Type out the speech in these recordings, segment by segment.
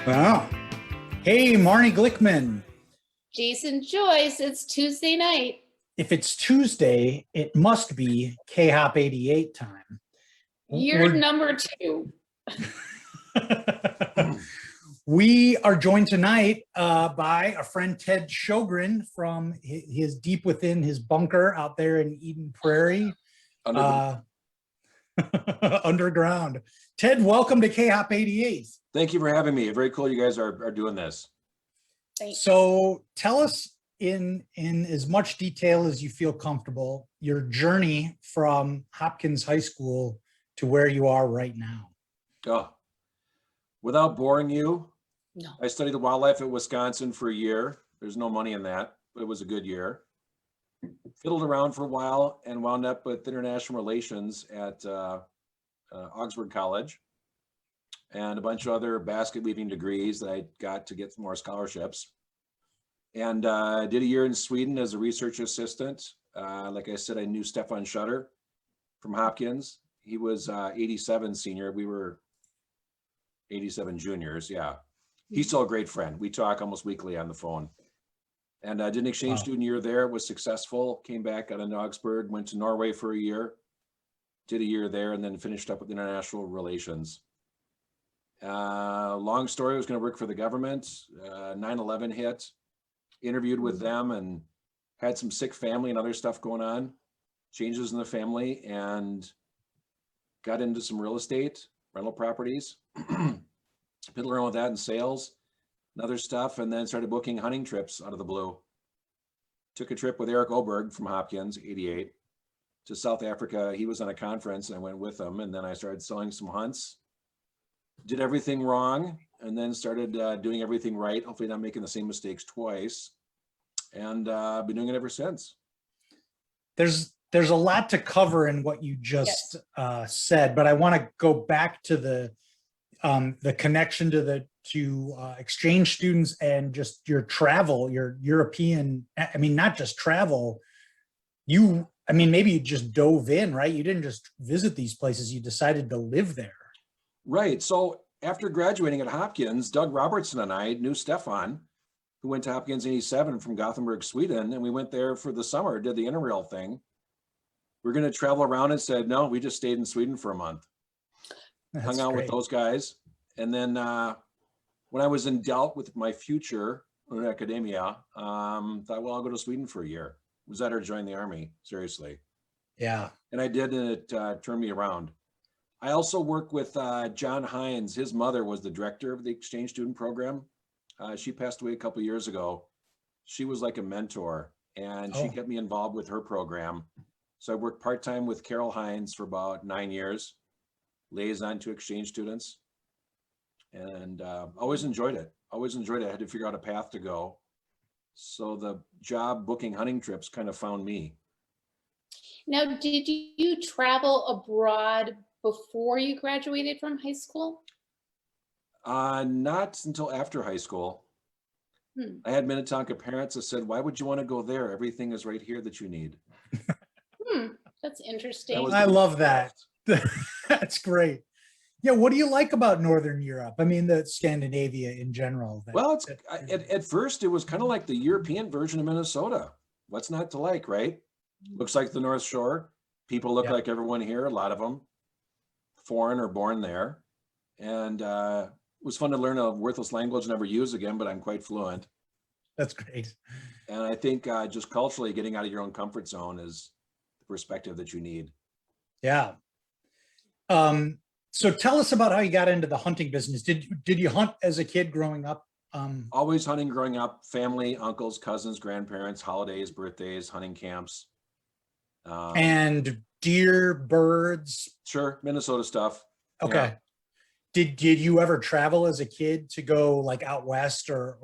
Wow. Hey, Marnie Glickman. Jason Joyce, it's Tuesday night. If it's Tuesday, it must be KHOP88 time. You're number 2. We are joined tonight by a friend, Ted Shogren, from his deep within his bunker out there in Eden Prairie. Underground. Ted, welcome to KHOP88. Thank you for having me. Very cool you guys are doing this. Thanks. So tell us in as much detail as you feel comfortable, your journey from Hopkins High School to where you are right now. Oh, without boring you, No. I studied wildlife at Wisconsin for a year. There's no money in that, but it was a good year. Fiddled around for a while and wound up with international relations at Augsburg College and a bunch of other basket weaving degrees that I got to get some more scholarships. And did a year in Sweden as a research assistant. Like I said, I knew Stefan Schutter from Hopkins. He was 87 senior. We were 87 juniors. Yeah. He's still a great friend. We talk almost weekly on the phone. And I did an exchange student year there, was successful, came back out of Augsburg, went to Norway for a year, did a year there, and then finished up with international relations. Long story, I was going to work for the government. 9/11 hit, interviewed with them and had some sick family and other stuff going on, changes in the family, and got into some real estate, rental properties, fiddled around with that in sales and other stuff, and then started booking hunting trips out of the blue. Took a trip with Eric Oberg from Hopkins, 88, to South Africa. He was on a conference and I went with him, and then I started selling some hunts. Did everything wrong and then started doing everything right, hopefully not making the same mistakes twice, and been doing it ever since. There's a lot to cover in what you just said, but I want to go back to the connection to exchange students and just your travel, your European, I mean, not just travel, maybe you just dove in, right? You didn't just visit these places, you decided to live there. Right. So after graduating at Hopkins, Doug Robertson and I knew Stefan, who went to Hopkins in 87 from Gothenburg, Sweden. And we went there for the summer, did the interrail thing. We're going to travel around and said, no, we just stayed in Sweden for a month. Hung out with those guys. And then when I was in doubt with my future in academia, thought, well, I'll go to Sweden for a year. Was that or join the army? Seriously. Yeah. And I did, and it turned me around. I also work with John Hines. His mother was the director of the exchange student program. She passed away a couple of years ago. She was like a mentor, and she kept me involved with her program. So I worked part-time with Carol Hines for about 9 years, liaison to exchange students, and always enjoyed it. Always enjoyed it. I had to figure out a path to go. So the job booking hunting trips kind of found me. Now, did you travel abroad before you graduated from high school? Not until after high school. I had Minnetonka parents that said, why would you want to go there? Everything is right here that you need. That's interesting. I love that. That's great. Yeah, what do you like about Northern Europe? I mean, the Scandinavia in general. Well, at first, it was kind of like the European version of Minnesota. What's not to like, right? Looks like the North Shore. People look like everyone here, a lot of them. Foreign or born there. And it was fun to learn a worthless language never use again, but I'm quite fluent. That's great. And I think just culturally getting out of your own comfort zone is the perspective that you need. Yeah. So tell us about how you got into the hunting business. Did you hunt as a kid growing up? Always hunting growing up, family, uncles, cousins, grandparents, holidays, birthdays, hunting camps. And deer, birds? Sure, Minnesota stuff. Okay. Yeah. Did you ever travel as a kid to go like out west or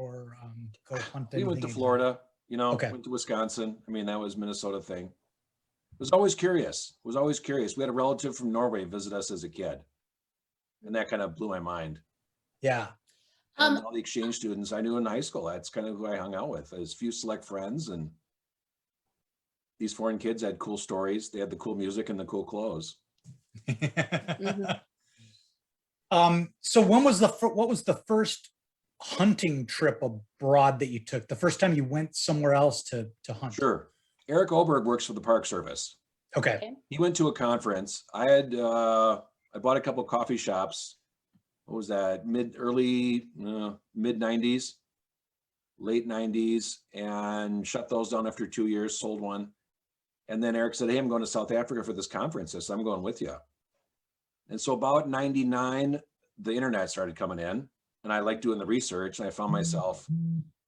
go hunt? We went to Florida, went to Wisconsin. I mean, that was Minnesota thing. Was always curious. We had a relative from Norway visit us as a kid. And that kind of blew my mind. Yeah. And all the exchange students I knew in high school, that's kind of who I hung out with. As few select friends, and these foreign kids had cool stories. They had the cool music and the cool clothes. So what was the first hunting trip abroad that you took? The first time you went somewhere else to hunt? Sure. Eric Oberg works for the Park Service. Okay. Okay. He went to a conference. I bought a couple coffee shops. What was that? Mid 90s, late 90s, and shut those down after 2 years, sold one. And then Eric said, hey, I'm going to South Africa for this conference. I said, I'm going with you. And so about 99, the internet started coming in, and I liked doing the research, and I found myself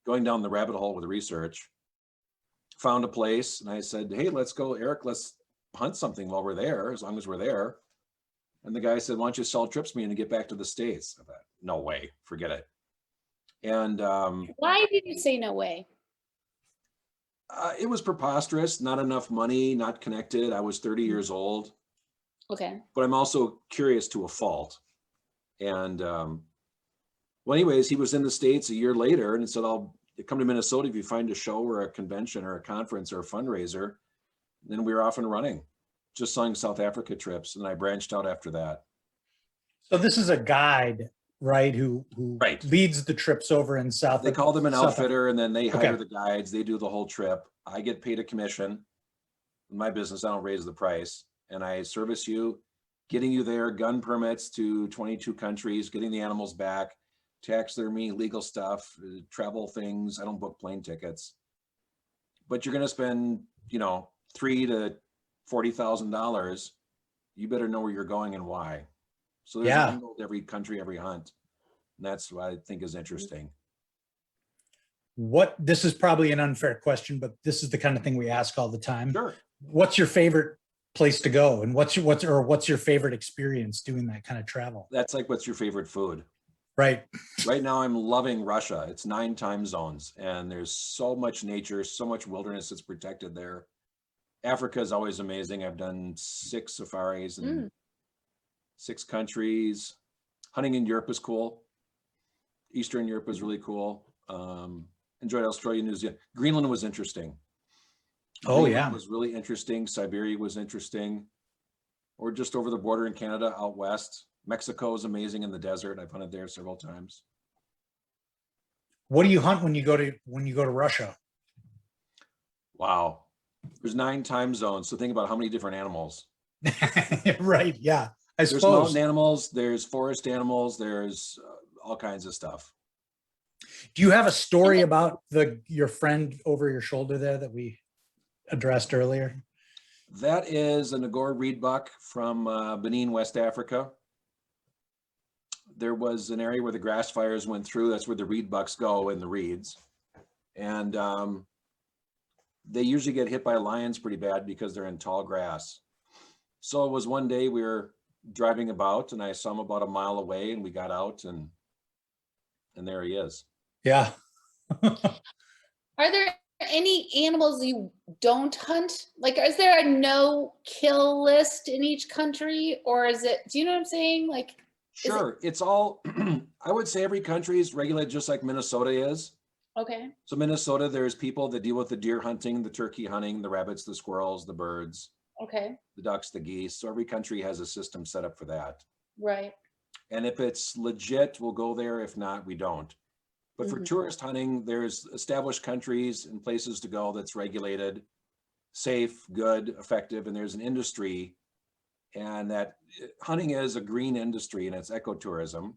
going down the rabbit hole with the research. Found a place, and I said, hey, let's go, Eric, let's hunt something while we're there, as long as we're there. And the guy said, why don't you sell trips me and get back to the States? I thought, no way, forget it. And Why did you say no way? it was preposterous, not enough money, not connected. I was 30 years old, Okay. but I'm also curious to a fault. And well, anyways, he was in the States a year later and said, I'll come to Minnesota if you find a show or a convention or a conference or a fundraiser. And then we were off and running, just selling South Africa trips. And I branched out after that. So this is a guide, right? Who Right. leads the trips over in South. They call them an South- outfitter, and then they hire Okay. the guides. They do the whole trip. I get paid a commission. In my business, I don't raise the price. And I service you, getting you there, gun permits to 22 countries, getting the animals back, taxidermy, legal stuff, travel things. I don't book plane tickets. But you're going to spend, $3,000 to $40,000. You better know where you're going and why. So there's Yeah. an angle to every country, every hunt. And that's what I think is interesting. This is probably an unfair question, but this is the kind of thing we ask all the time. Sure. What's your favorite place to go, and what's your favorite experience doing that kind of travel? That's like, what's your favorite food? Right. Right now, I'm loving Russia. It's 9 time zones, and there's so much nature, so much wilderness that's protected there. Africa is always amazing. I've done 6 safaris in 6 countries. Hunting in Europe is cool. Eastern Europe was really cool. Enjoyed Australia, New Zealand. Greenland was interesting. Oh, Greenland yeah. was really interesting. Siberia was interesting. Or just over the border in Canada, out west. Mexico is amazing in the desert. I've hunted there several times. What do you hunt when you go to Russia? Wow. There's 9 time zones. So think about how many different animals. Right. Yeah. I There's suppose. mountain animals, there's forest animals, there's all kinds of stuff. Do you have a story about your friend over your shoulder there that we addressed earlier? That is an Agor reed buck from Benin, West Africa. There was an area where the grass fires went through. That's where the reed bucks go, in the reeds. And they usually get hit by lions pretty bad because they're in tall grass. So it was one day we were driving about and I saw him about a mile away, and we got out and there he is. Yeah. Are there any animals you don't hunt? Like, is there a no kill list in each country, or is it, do you know what I'm saying? Like, Sure, it's all, I would say every country is regulated just like Minnesota is. okay. So Minnesota, there's people that deal with the deer hunting, the turkey hunting, the rabbits, the squirrels, the birds, Okay. the ducks, the geese. So every country has a system set up for that. Right. And if it's legit, we'll go there. If not, we don't. But for Mhm. tourist hunting, there's established countries and places to go that's regulated, safe, good, effective, and there's an industry. And that hunting is a green industry, and it's ecotourism.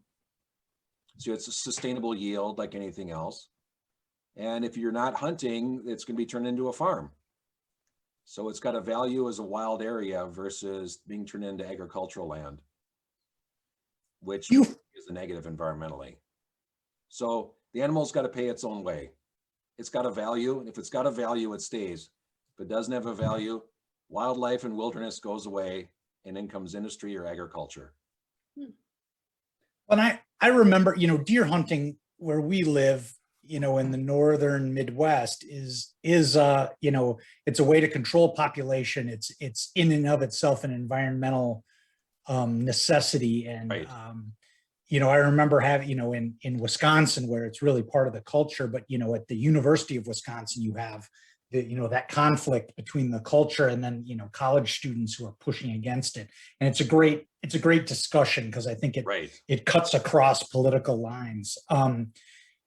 So it's a sustainable yield like anything else. And if you're not hunting, it's going to be turned into a farm. So it's got a value as a wild area versus being turned into agricultural land, which is a negative environmentally. So the animal's got to pay its own way. It's got a value, and if it's got a value, it stays. If it doesn't have a value, wildlife and wilderness goes away, and in comes industry or agriculture. When I remember, deer hunting where we live, in the northern Midwest is it's a way to control population. It's in and of itself an environmental necessity. And, Right. I remember having, in Wisconsin, where it's really part of the culture, but, at the University of Wisconsin, you have that conflict between the culture and then, college students who are pushing against it. And it's a great discussion because I think Right. it cuts across political lines.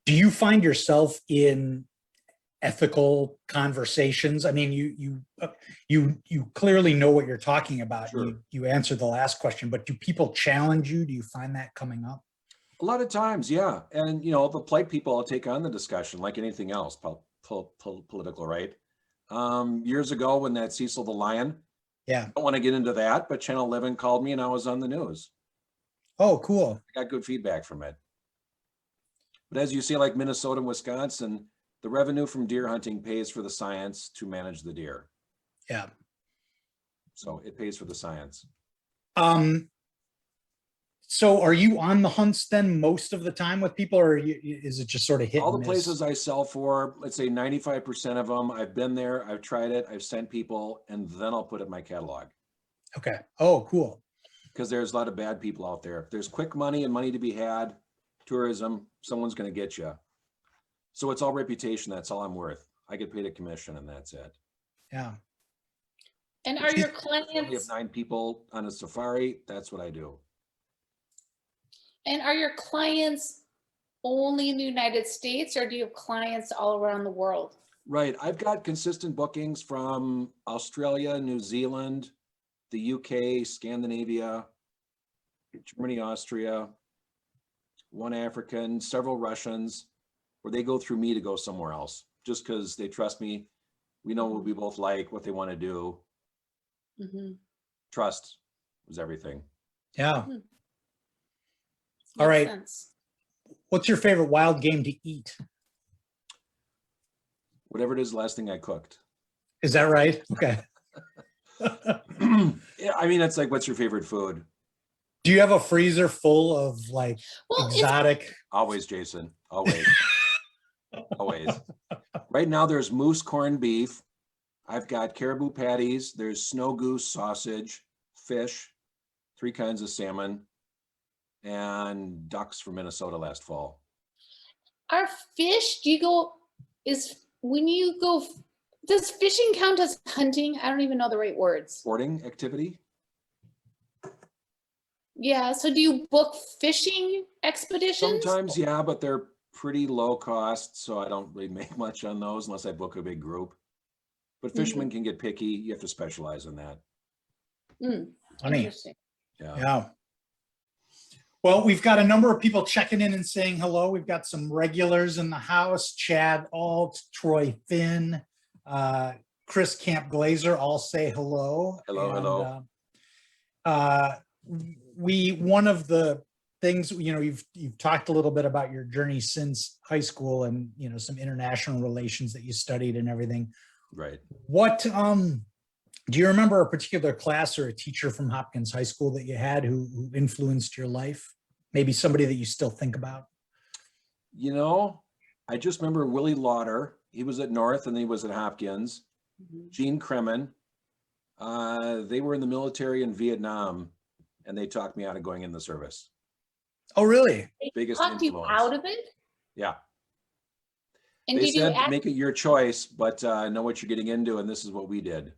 Do you find yourself in ethical conversations? I mean, you clearly know what you're talking about. Sure. You answered the last question, but do people challenge you? Do you find that coming up? A lot of times, yeah. And, you know, the polite people will take on the discussion like anything else, political, right? Years ago when that Cecil the Lion, Yeah. I don't want to get into that, but Channel 11 called me and I was on the news. Oh, cool. I got good feedback from it. But as you see, like Minnesota and Wisconsin, the revenue from deer hunting pays for the science to manage the deer. Yeah. So it pays for the science. So are you on the hunts then most of the time with people, or is it just sort of hit All the and miss? places I sell for, let's say 95% of them, I've been there, I've tried it, I've sent people, and then I'll put it in my catalog. Okay. Oh, cool. Because there's a lot of bad people out there. If there's quick money and money to be had, tourism, someone's going to get you. So it's all reputation. That's all I'm worth. I get paid a commission and that's it. Yeah. And are your We have clients, 9 people on a safari. That's what I do. and are your clients only in the United States, or do you have clients all around the world? Right. I've got consistent bookings from Australia, New Zealand, the UK, Scandinavia, Germany, Austria, one African, several Russians, where they go through me to go somewhere else just because they trust me. We know what we both like, what they want to do. Mhm. Trust is everything. Yeah. Makes All right. sense. What's your favorite wild game to eat? Whatever it is, the last thing I cooked. Is that right? Okay. Yeah, I mean, it's like, what's your favorite food? Do you have a freezer full of like Well, it's exotic? Always, Jason. Always. Always. Right now, there's moose corned beef. I've got caribou patties. There's snow goose sausage, fish, 3 kinds of salmon, and ducks from Minnesota last fall. our fish, do you go, is when you go, does fishing count as hunting? I don't even know the right words. Sporting activity? Yeah, so do you book fishing expeditions? Sometimes, yeah, but they're pretty low cost, so I don't really make much on those unless I book a big group. But fishermen can get picky. You have to specialize in that. Funny. Interesting. Yeah. Yeah. Well, we've got a number of people checking in and saying hello. We've got some regulars in the house: Chad Alt, Troy Finn, Chris Camp Glazer. All say hello. Hello, hello. One of the things, you've talked a little bit about your journey since high school and, some international relations that you studied and everything. Right. What, do you remember a particular class or a teacher from Hopkins High School that you had who influenced your life? Maybe somebody that you still think about? I just remember Willie Lauder. He was at North and he was at Hopkins. Gene Kremen. They were in the military in Vietnam and they talked me out of going in the service. Oh, really? They Biggest talked you influence. out of it? Yeah. And They did you said act, make it your choice, but know what you're getting into, and this is what we did.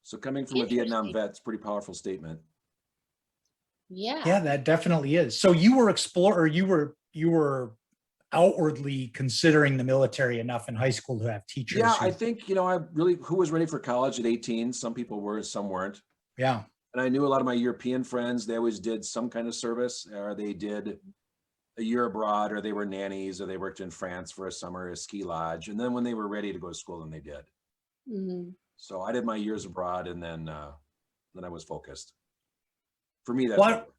So coming from a Vietnam Interesting. vet, it's a pretty powerful statement. Yeah, that definitely is. So you were you were outwardly considering the military enough in high school to have teachers. Yeah, I think, who was ready for college at 18? Some people were, some weren't. Yeah. And I knew a lot of my European friends, they always did some kind of service, or they did a year abroad, or they were nannies, or they worked in France for a summer, a ski lodge. And then when they were ready to go to school, then they did. So I did my years abroad, and then I was focused. For me, that's What?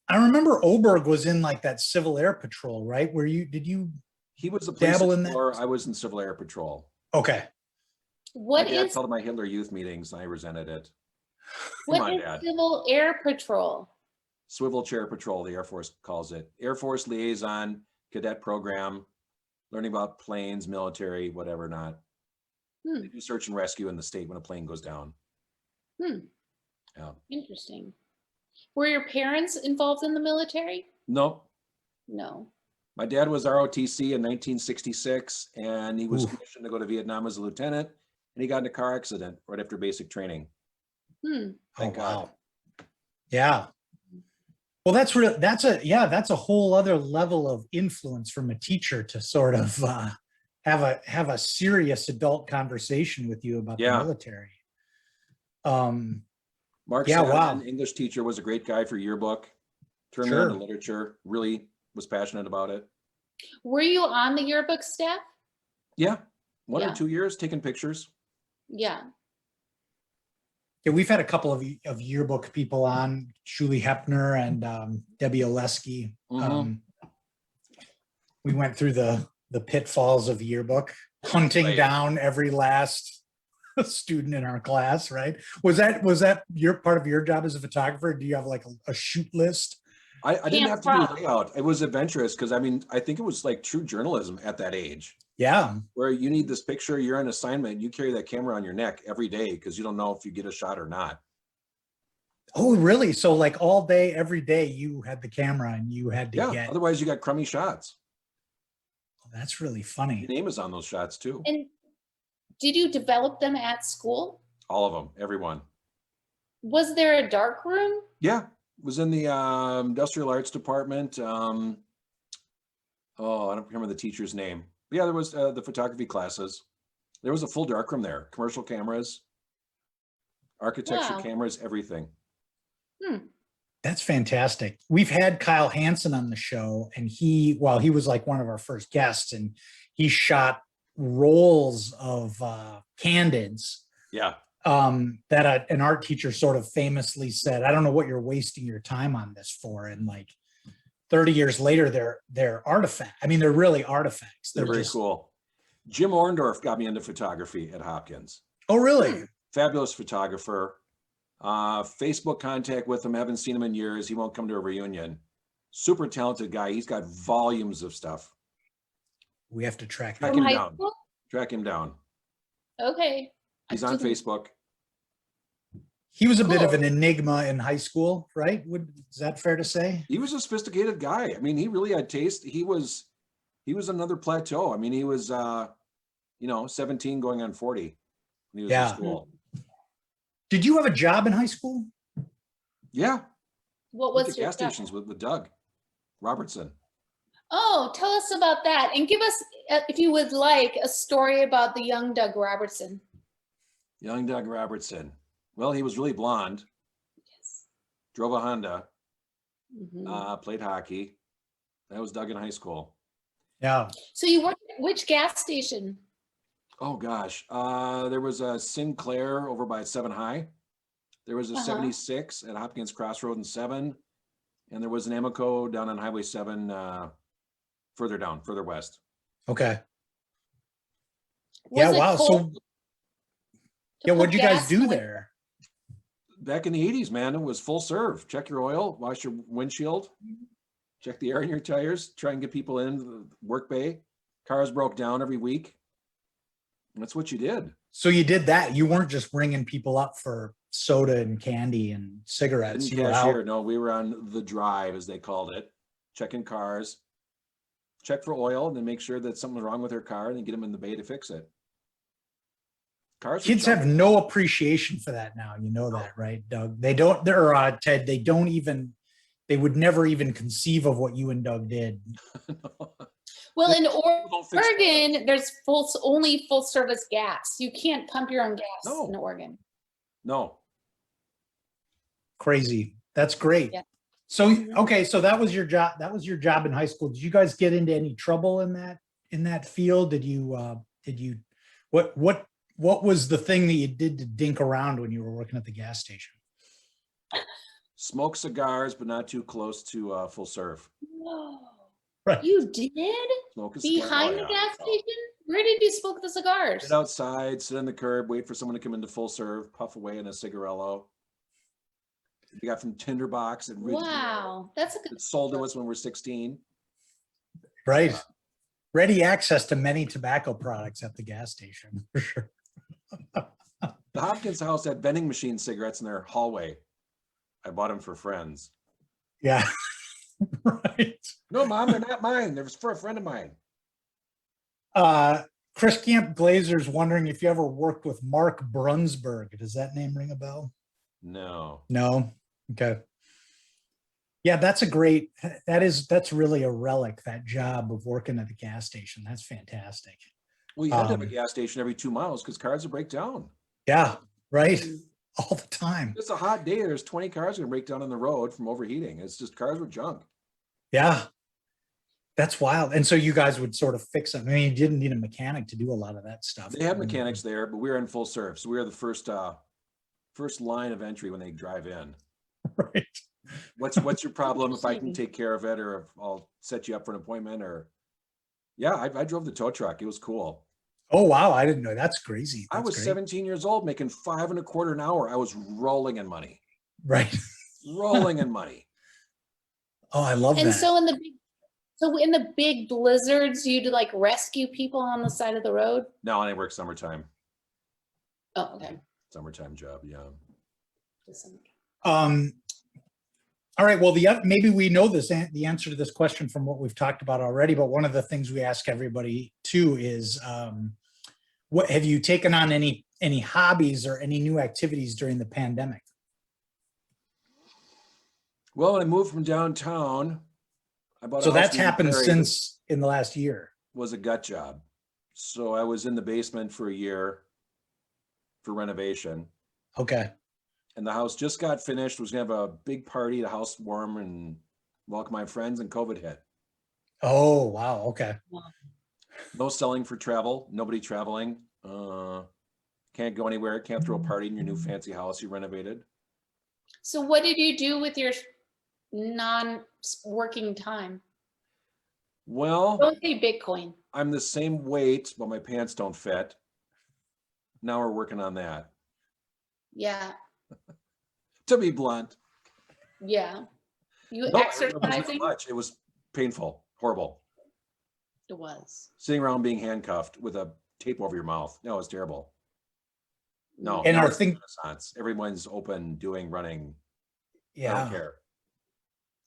I remember Oberg was in like that Civil Air Patrol, right? Did you? He was the police dabble in that? explorer. I was in Civil Air Patrol. Okay. what My dad is called my Hitler Youth meetings, and I resented it. what on, is Dad. Civil Air Patrol? Swivel chair patrol, the Air Force calls it. Air Force liaison, cadet program, learning about planes, military, whatever not. They do search and rescue in the state when a plane goes down. Yeah. Interesting. Were your parents involved in the military? Nope. No. My dad was ROTC in 1966, and he was Ooh. commissioned to go to Vietnam as a lieutenant, and he got in a car accident right after basic training. Thank God. Wow. Yeah. Well, that's a whole other level of influence from a teacher to sort of have a serious adult conversation with you about the Yeah. military. Um, Mark Yeah, Saturn, wow. English teacher, was a great guy for yearbook. Turned me on to Sure. literature, really was passionate about it. Were you on the yearbook staff? Yeah, 1 or Yeah. 2 years taking pictures. Yeah. Yeah, we've had a couple of yearbook people on, Julie Hepner and Debbie Oleski. Mhm. We went through the pitfalls of yearbook, hunting Right. down every last student in our class, right? Was that your part of your job as a photographer? Do you have like a shoot list? I didn't have to do Hands-off. layout. It was adventurous because I mean, I think it was like true journalism at that age, Yeah. where you need this picture, you're on assignment, you carry that camera on your neck every day because you don't know if you get a shot or not. Oh, really? So like all day, every day you had the camera and you had to Yeah, get, otherwise you got crummy shots. that's really Your funny. name is on those shots too. And did you develop them at school? All of them, everyone. Was there a dark room? Yeah, was in the industrial arts department. Oh, I don't remember the teacher's name. But yeah, there was the photography classes. There was a full darkroom there, commercial cameras, architecture Wow. cameras, everything. That's fantastic. We've had Kyle Hansen on the show, and he was like one of our first guests, and he shot rolls of candids Yeah, that an art teacher sort of famously said, I don't know what you're wasting your time on this for. And like 30 years later, they're artifacts. I mean, they're really artifacts. they're very just cool. Jim Orndorff got me into photography at Hopkins. Oh, really? Fabulous photographer. Facebook contact with him. Haven't seen him in years. He won't come to a reunion. Super talented guy. He's got volumes of stuff. We have to track Track that. him From high down. school? Track him down. Okay. He's I on didn't- Facebook. He was a bit of Cool. an enigma in high school, right? Is that fair to say? He was a sophisticated guy. I mean, he really had taste. He was another plateau. I mean, he was 17 going on 40 when he was Yeah. in school. Did you have a job in high school? Yeah. What Worked was at your gas job? stations with Doug Robertson. Oh, tell us about that and give us, if you would like, a story about the young Doug Robertson. Young Doug Robertson. Well, he was really blonde, Yes. drove a Honda, Mhm. played hockey. That was Doug in high school. Yeah. So you worked at which gas station? Oh gosh. There was a Sinclair over by 7 High. There was a Uh-huh. 76 at Hopkins Crossroad and 7. And there was an Amoco down on Highway 7, further west. Okay. Was Yeah. it Wow. cold So to yeah, put what'd you guys gas do in the- there? Back in the 80s, man, it was full serve. Check your oil, wash your windshield, check the air in your tires, try and get people in the work bay. Cars broke down every week. That's what you did. So you did that. You weren't just ringing people up for soda and candy and cigarettes. Didn't You were cashier. out. No, we were on the drive, as they called it, checking cars, check for oil, and then make sure that something's wrong with their car, and then get them in the bay to fix it. Cars were Kids have jumping. no appreciation for that now. You know that, right, Doug? They don't, they're Ted, they don't even, they would never even conceive of what you and Doug did. Well, in Don't fix Oregon, there's only full service gas. You can't pump your own gas No. in Oregon. No. Crazy. That's great. Yeah. So, Mhm. okay, so that was your job. That was your job in high school. Did you guys get into any trouble in that field? Did you, what was the thing that you did to dink around when you were working at the gas station? Smoke cigars, but not too close to full serve. Whoa. Right. You did? Smoke a cigar. Behind Oh, the yeah. gas Oh. station? Where did you smoke the cigars? Sit outside, sit on the curb, wait for someone to come into full serve, puff away in a cigarello. We got from Tinderbox and Wow, that's a good. it sold to us when we were 16. Right. Ready access to many tobacco products at the gas station, for sure. The Hopkins house had vending machine cigarettes in their hallway. I bought them for friends. Yeah. Right. No, Mom, they're not mine. They're for a friend of mine. Chris Camp Glazer's wondering if you ever worked with Mark Brunsberg. Does that name ring a bell? No. No. Okay. Yeah, that's that's really a relic, that job of working at the gas station. That's fantastic. Well, you had to have a Um, gas station every 2 miles because cars would break down. Yeah, right. Mm. All the time. It's a hot day. There's 20 cars gonna break down on the road from overheating. It's just cars with junk. Yeah, that's wild. And so you guys would sort of fix them. I mean, you didn't need a mechanic to do a lot of that stuff. They have mechanics there, but we're in full serve. So we are the first line of entry when they drive in. Right. What's your problem? If I can take care of it, or if I'll set you up for an appointment, or yeah, I drove the tow truck. It was cool. Oh, wow. I didn't know. That's crazy. I That's was great. 17 years old making $5.25 an hour. I was rolling in money. Right. Rolling in money. Oh, I love And that. so in the big blizzards, you'd like rescue people on the side of the road? No, and I work summertime. Oh, okay. Summertime job, yeah. All right. Well, maybe we know the answer to this question from what we've talked about already, but one of the things we ask everybody too is, what have you taken on any hobbies or any new activities during the pandemic? Well, when I moved from downtown, I bought a So house that's in happened Prairie. since in the last year. Was a gut job. So I was in the basement for a year for renovation. Okay. And the house just got finished, was gonna have a big party, the house warm and welcome my friends, and COVID hit. Oh, wow. Okay. No selling for travel, nobody traveling. Can't go anywhere, can't throw a party in your new fancy house you renovated. So what did you do with your non-working time? Well, Don't say Bitcoin. I'm the same weight, but my pants don't fit. Now we're working on that. Yeah, To be blunt. yeah. You No, it wasn't exercising? much. It was painful, horrible. It was. Sitting around being handcuffed with a tape over your mouth. No, it's terrible. No, And now our it's thing- Renaissance. Everyone's open, doing, running. I Yeah. don't care.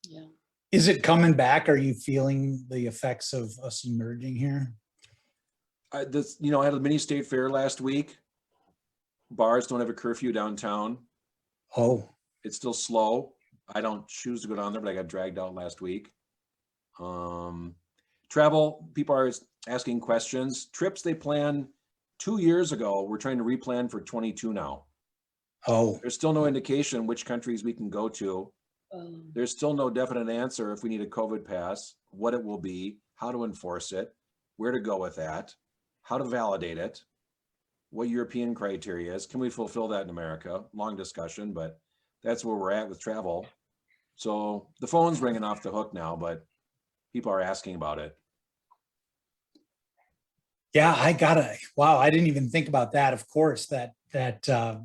Yeah. Is it coming back? Are you feeling the effects of us emerging here? I had a mini state fair last week. Bars don't have a curfew downtown. Oh, It's still slow. I don't choose to go down there, but I got dragged out last week. Travel, people are asking questions. Trips they planned 2 years ago, we're trying to replan for 22 now. oh, There's still no indication which countries we can go to. There's still no definite answer if we need a COVID pass, what it will be, how to enforce it, where to go with that, how to validate it, what European criteria is. Can we fulfill that in America? Long discussion, but that's where we're at with travel. So the phone's ringing off the hook now, but people are asking about it. yeah. Wow. I didn't even think about that. Of course, because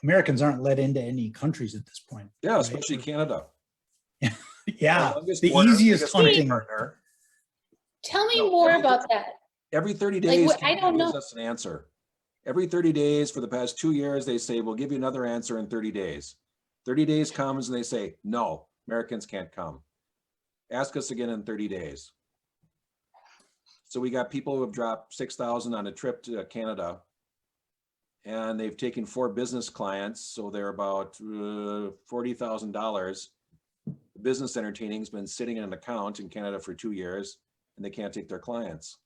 Americans aren't let into any countries at this point. Yeah, right? especially Canada. Yeah. Our longest The border, easiest biggest trading hunting. partner. Tell me No, more every- about that. Every 30 Like, days, what- I Canada don't gives know. us an answer. Every 30 days for the past 2 years, they say, we'll give you another answer in 30 days. 30 days comes and they say, no, Americans can't come. Ask us again in 30 days. So we got people who have dropped 6,000 on a trip to Canada, and they've taken 4 business clients. So they're about $40,000. Business entertaining's been sitting in an account in Canada for 2 years, and they can't take their clients.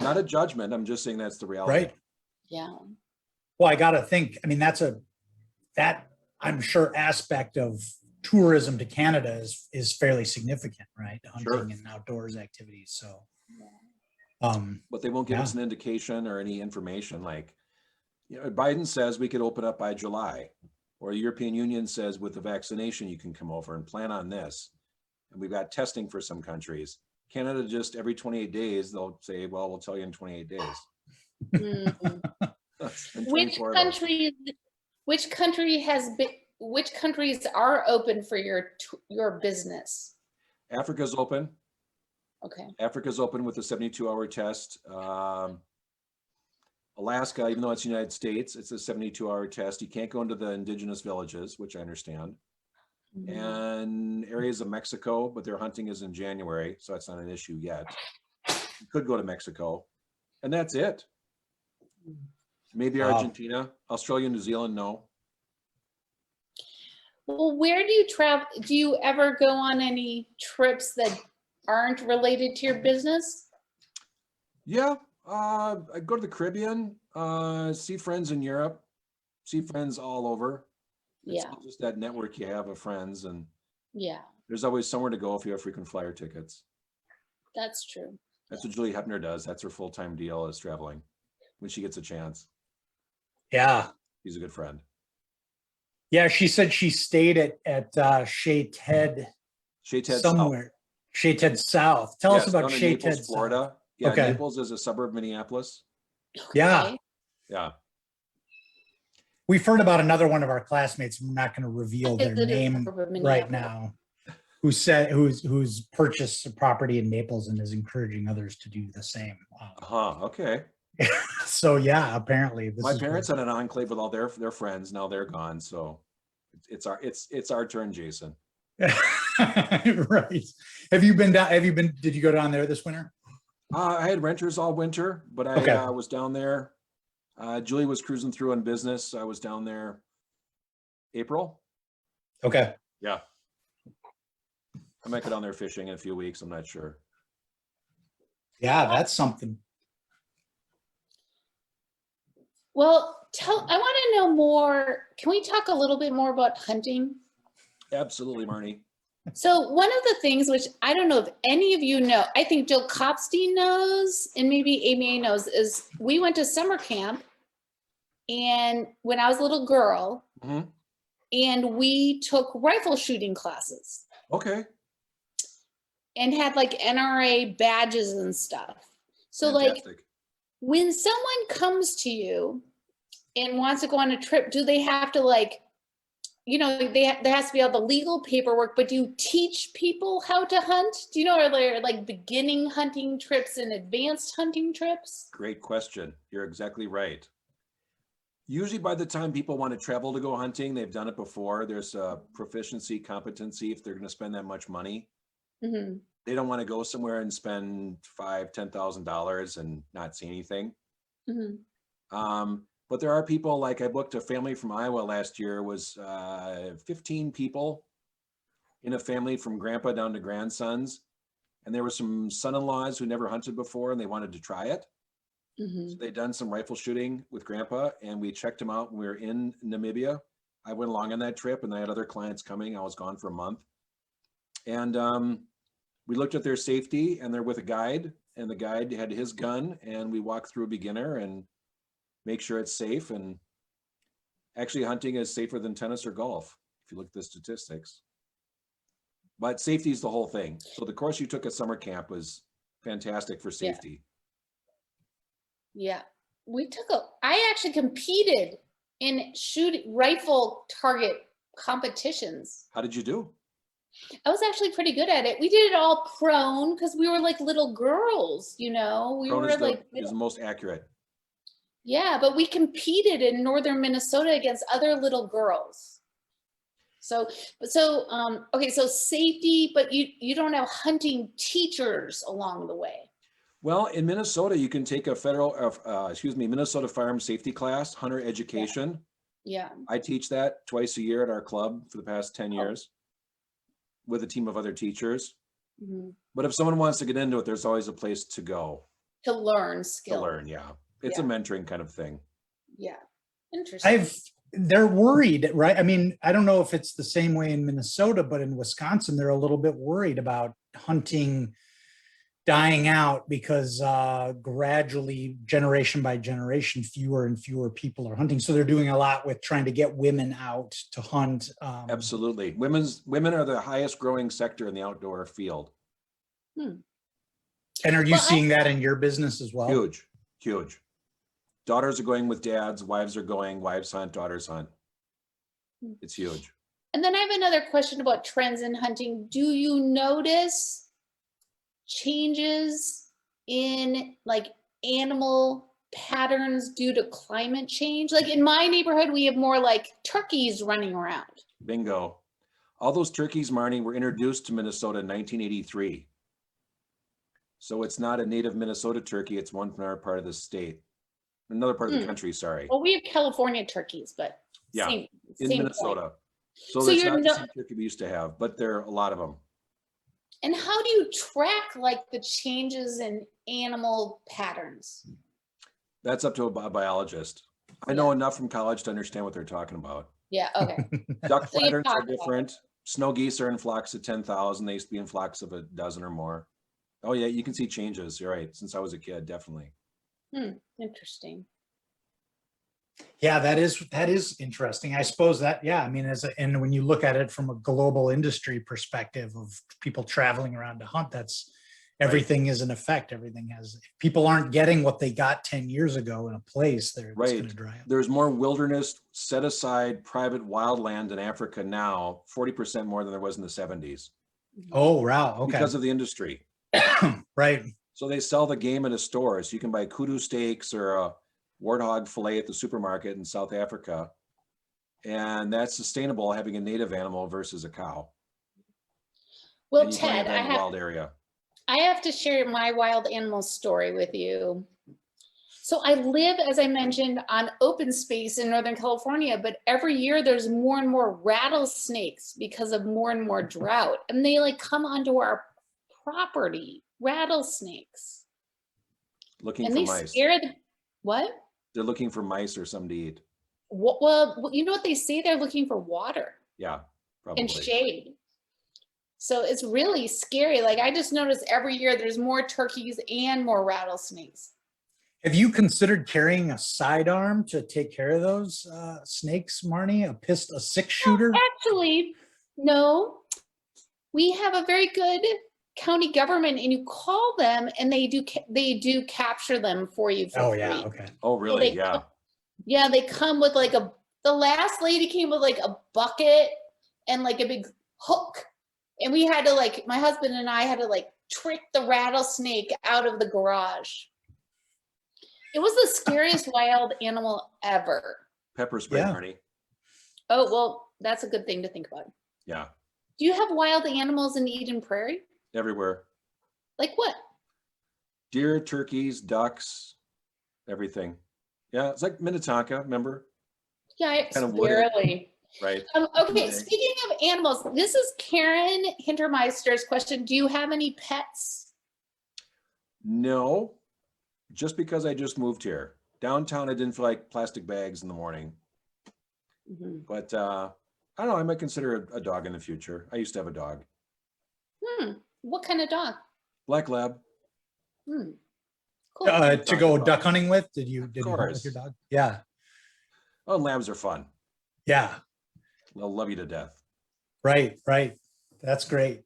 Not a judgment. I'm just saying that's the reality. Right. Yeah. Well, I got to think, I mean, that I'm sure aspect of tourism to Canada is fairly significant, right? Hunting Sure. and outdoors activities. So, But they won't give us Yeah. an indication or any information. Like, Biden says we could open up by July, or the European Union says with the vaccination, you can come over and plan on this. And we've got testing for some countries. Canada, just every 28 days, they'll say, well, we'll tell you in 28 days. Mm. And Which 24 of those. which countries are open for your business? Africa's open. Okay. Africa's open with a 72-hour test. Alaska, even though it's United States, it's a 72-hour test. You can't go into the indigenous villages, which I understand. And areas of Mexico, but their hunting is in January, so that's not an issue yet. You could go to Mexico, and that's it. Maybe Wow. Argentina, Australia, New Zealand, no. Well, where do you travel? Do you ever go on any trips that aren't related to your business? Yeah, I go to the Caribbean, see friends in Europe, see friends all over. It's Yeah, just that network you have of friends, and yeah, there's always somewhere to go if you have frequent flyer tickets. that's true. That's what Julie Hepner does. That's her full-time deal, is traveling when she gets a chance. Yeah. She's a good friend. Yeah, she said she stayed at Shea Ted Shea Ted South. somewhere. Shea Ted South. Tell us Yes, about down in Shea Naples, Ted South. Florida. Yeah, Okay. Naples is a suburb of Minneapolis. Yeah. Okay. Yeah. We've heard about another one of our classmates. I'm not going to reveal their Is it a name suburb of right Minneapolis? now. Who's purchased a property in Naples and is encouraging others to do the same. Okay. So yeah, apparently this My is parents had an enclave with all their friends. Now they're gone. So it's our turn, Jason. right. Have you been down? Did you go down there this winter? I had renters all winter, but I Okay. was down there. Julie was cruising through on business. I was down there April. Okay. Yeah. I might go down there fishing in a few weeks. I'm not sure. Yeah, that's something. Well, I want to know more. Can we talk a little bit more about hunting? Absolutely, Marnie. So one of the things which I don't know if any of you know, I think Jill Kopstein knows, and maybe Amy knows, is we went to summer camp, and when I was a little girl, Mhm. and we took rifle shooting classes Okay. and had like NRA badges and stuff. So like Fantastic. when someone comes to you and wants to go on a trip, do they have to like, you know, there has to be all the legal paperwork, but do you teach people how to hunt? Do you know, are there like beginning hunting trips and advanced hunting trips? Great question. You're exactly right. Usually by the time people want to travel to go hunting, they've done it before. There's a proficiency, competency if they're going to spend that much money. Mm-hmm. They don't want to go somewhere and spend $5,000-$10,000 and not see anything. Mm-hmm. But there are people, like I booked a family from Iowa last year, was 15 people in a family from grandpa down to grandsons. And there were some son-in-laws who never hunted before and they wanted to try it. Mm-hmm. So they'd done some rifle shooting with grandpa and we checked them out when we were in Namibia. I went along on that trip and I had other clients coming. I was gone for a month. And we looked at their safety and they're with a guide and the guide had his gun and we walked through a beginner and make sure it's safe. And actually hunting is safer than tennis or golf if you look at the statistics. But safety is the whole thing. So the course you took at summer camp was fantastic for safety. Yeah. I actually competed in rifle target competitions. How did you do? I was actually pretty good at it. We did it all prone because we were like little girls, you know. We Prone were is like, the most accurate. yeah, but we competed in northern Minnesota against other little girls. Okay, so safety, but you don't have hunting teachers along the way. Well, in Minnesota, you can take a Minnesota Firearm Safety class, hunter education. Yeah. I teach that twice a year at our club for the past 10 years with a team of other teachers. Mm-hmm. But if someone wants to get into it, there's always a place to go. To learn skills. To learn, yeah. It's a mentoring kind of thing. Yeah. Interesting. They're worried, right? I mean, I don't know if it's the same way in Minnesota, but in Wisconsin, they're a little bit worried about hunting dying out because gradually, generation by generation, fewer and fewer people are hunting. So they're doing a lot with trying to get women out to hunt. Absolutely. Women are the highest growing sector in the outdoor field. And are you seeing that in your business as well? Huge, huge. Daughters are going with dads, wives are going, wives hunt, daughters hunt. It's huge. And then I have another question about trends in hunting. Do you notice changes in like animal patterns due to climate change? Like in my neighborhood, we have more like turkeys running around. Bingo. All those turkeys, Marnie, were introduced to Minnesota in 1983. So it's not a native Minnesota turkey. It's one from our part of the state. Another part of the country, sorry. Well, we have California turkeys, but yeah, same Minnesota. point. So So there's you're not the no, same turkey we used to have, but there are a lot of them. and how do you track like the changes in animal patterns? That's up to a biologist. I know enough from college to understand what they're talking about. Yeah, okay. Duck So you patterns talk are about different. Snow geese are in flocks of 10,000. They used to be in flocks of a dozen or more. Oh yeah, you can see changes. You're right. Since I was a kid, definitely. Interesting. Yeah, that is interesting. I suppose that, yeah, I mean, and when you look at it from a global industry perspective of people traveling around to hunt, that's everything is in effect. Everything has, if people aren't getting what they got 10 years ago in a place, it's Right. going to dry up. There's more wilderness set aside private wildland in Africa now, 40% more than there was in the 70s. Oh, wow. Okay. Because of the industry. Right. So they sell the game in a store. So you can buy kudu steaks or a warthog fillet at the supermarket in South Africa. And that's sustainable, having a native animal versus a cow. Well, And you can Ted, have that in a wild area. I have to share my wild animal story with you. So I live, as I mentioned, on open space in Northern California, but every year there's more and more rattlesnakes because of more and more drought. And they like come onto our property, rattlesnakes. Looking And for they mice. scare the, what? They're looking for mice or something to eat. Well, you know what they say? They're looking for water Yeah, probably. and shade. So it's really scary. Like I just noticed every year there's more turkeys and more rattlesnakes. Have you considered carrying a sidearm to take care of those snakes, Marnie? A 6-shooter? Actually, no. We have a very good county government, and you call them, and they do capture them for you for Oh, free. yeah. Okay. Oh, really? they Yeah. Yeah, they come with like the last lady came with like a bucket and like a big hook. And we had to like, my husband and I had to like trick the rattlesnake out of the garage. It was the scariest wild animal ever. Pepper spray, Yeah. Marnie. Oh, well, that's a good thing to think about. Yeah. Do you have wild animals in Eden Prairie? Everywhere. Like what? Deer, turkeys, ducks, everything. Yeah, it's like Minnetonka, remember? Yeah, it's Kind of wooded. barely. Right. Okay, Okay. speaking of animals, this is Karen Hintermeister's question. Do you have any pets? No, just because I just moved here. Downtown, I didn't feel like plastic bags in the morning. But I don't know, I might consider a dog in the future. I used to have a dog. What kind of dog? Black Lab. Cool. To go duck hunting with? Did you hunt with course. your dog? Yeah. Oh, labs are fun. Yeah. They'll love you to death. Right. Right. That's great.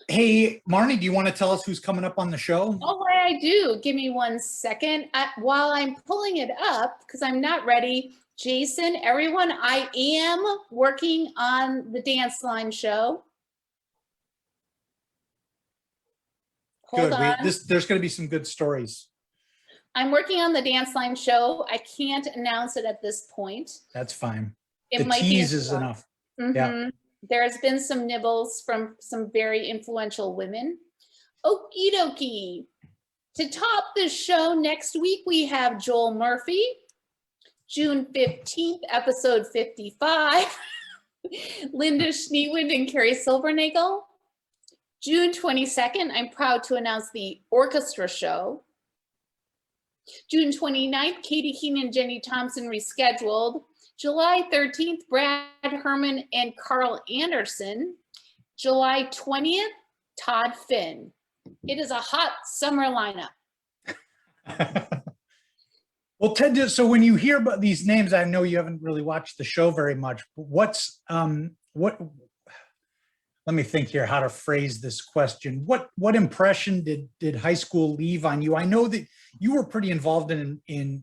Hey, Marnie, do you want to tell us who's coming up on the show? Oh, I do. Give me 1 second. While I'm pulling it up, because I'm not ready, Jason, everyone, I am working on the Dance Line show. Hold Good. on. There's going to be some good stories. I'm working on the Dance Line show. I can't announce it at this point. That's fine. It The might tease be is enough. Yeah. Mm-hmm. There's been some nibbles from some very influential women. Okie dokie. To top this show next week, we have Joel Murphy, June 15th, episode 55, Linda Schneewind and Carrie Silvernagel. June 22nd, I'm proud to announce the orchestra show. June 29th, Katie Keenan and Jenny Thompson rescheduled. July 13th, Brad Herman and Carl Anderson. July 20th, Todd Finn. It is a hot summer lineup. Well, Ted, so when you hear about these names, I know you haven't really watched the show very much, but let me think here how to phrase this question. What impression did high school leave on you? I know that you were pretty involved in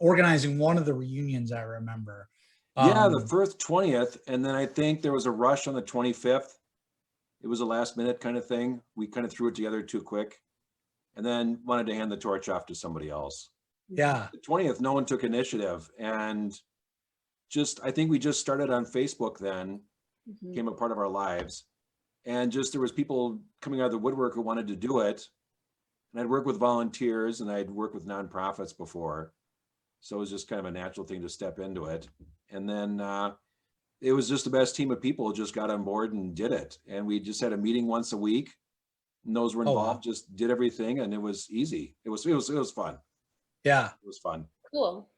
organizing one of the reunions, I remember. Yeah, the first 20th, and then I think there was a rush on the 25th. It was a last minute kind of thing. We kind of threw it together too quick and then wanted to hand the torch off to somebody else. Yeah. The 20th, no one took initiative, and I think we just started on Facebook then, became a part of our lives. And just there was people coming out of the woodwork who wanted to do it. And I'd worked with volunteers and I'd worked with nonprofits before. So it was just kind of a natural thing to step into it. And then it was just the best team of people just got on board and did it. And we just had a meeting once a week. And those were Oh, wow. involved, just did everything, and it was easy. It was fun. Yeah. It was fun. Cool.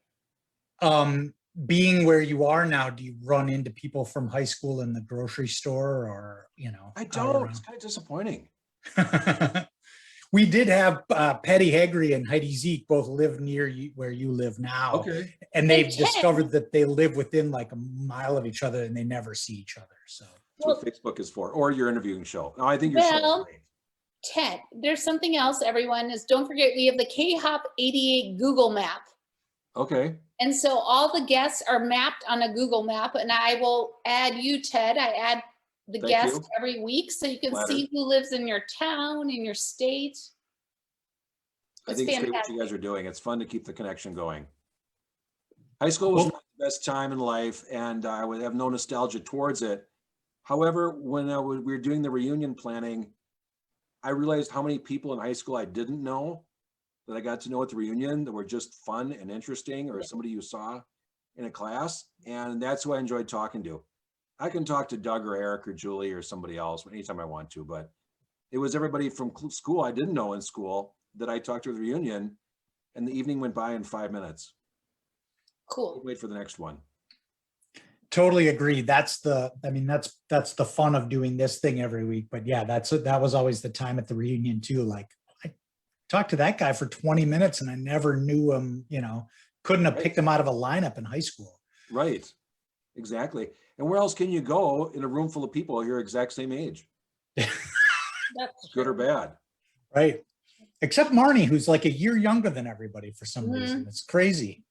Being where you are now, do you run into people from high school in the grocery store, or, you know? I out don't. It's kind of disappointing. around? We did have Patty Haggerty and Heidi Zeke both live near you, where you live now. Okay. And they've Ted. discovered that they live within like a mile of each other and they never see each other. So That's what Facebook is for, or your interviewing show. No, I think your show is Well, great. Ted, there's something else, everyone, is don't forget we have the KHOP88 Google map. Okay. And so all the guests are mapped on a Google map, and I will add you, Ted. I add the Thank guest you. every week so you can Flattered. see who lives in your town, in your state. I It's think it's great what fantastic. you guys are doing. It's fun to keep the connection going. High school was not the best time in life, and I would have no nostalgia towards it. However, when we were doing the reunion planning, I realized how many people in high school I didn't know that I got to know at the reunion that were just fun and interesting, or somebody you saw in a class. And that's who I enjoyed talking to. I can talk to Doug or Eric or Julie or somebody else anytime I want to, but it was everybody from school I didn't know in school that I talked to at the reunion, and the evening went by in 5 minutes. Cool. Wait for the next one. totally agree. That's the fun of doing this thing every week. But yeah, that was always the time at the reunion too. Like, I talked to that guy for 20 minutes and I never knew him, couldn't have picked him out of a lineup in high school. Right. Exactly. And where else can you go in a room full of people your exact same age? That's Good or bad? Right. Except Marnie, who's like a year younger than everybody for some reason. It's crazy.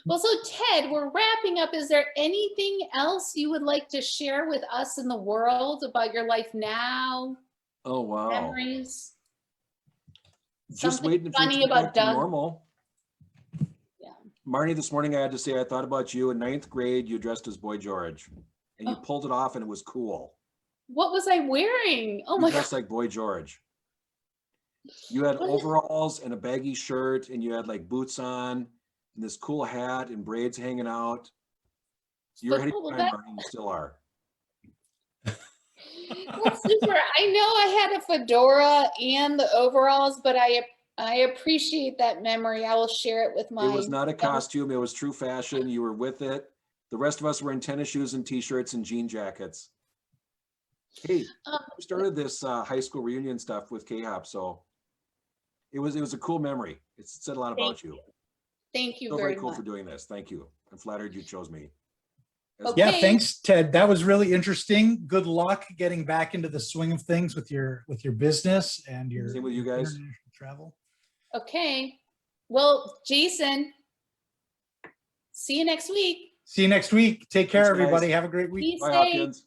Well, so Ted, we're wrapping up. Is there anything else you would like to share with us in the world about your life now? Oh, wow. Memories? Just Something waiting for funny it to get about back to Doug? normal. Yeah. Marnie, this morning I had to say, I thought about you in 9th grade, you dressed as Boy George and you Oh. pulled it off and it was cool. What was I wearing? Oh You my God. dressed like Boy George. You had What? overalls and a baggy shirt and you had like boots on and this cool hat and braids hanging out. You're ahead of your time, Marnie, you still are. Well, super. I know I had a fedora and the overalls, but I appreciate that memory. I will share it with my. It was not a costume, it was true fashion. You were with it. The rest of us were in tennis shoes and t-shirts and jean jackets. Hey, we started this high school reunion stuff with KHOP, so it was a cool memory. It said a lot about you. Thank you So very very cool much. for doing this. Thank you. I'm flattered you chose me. Okay. Yeah, thanks, Ted. That was really interesting. Good luck getting back into the swing of things with your business and your Same with you guys. international travel. Okay. Well, Jason, see you next week. See you next week. Take care, Thanks, guys. everybody. Have a great week. Be Bye, safe. Hopkins.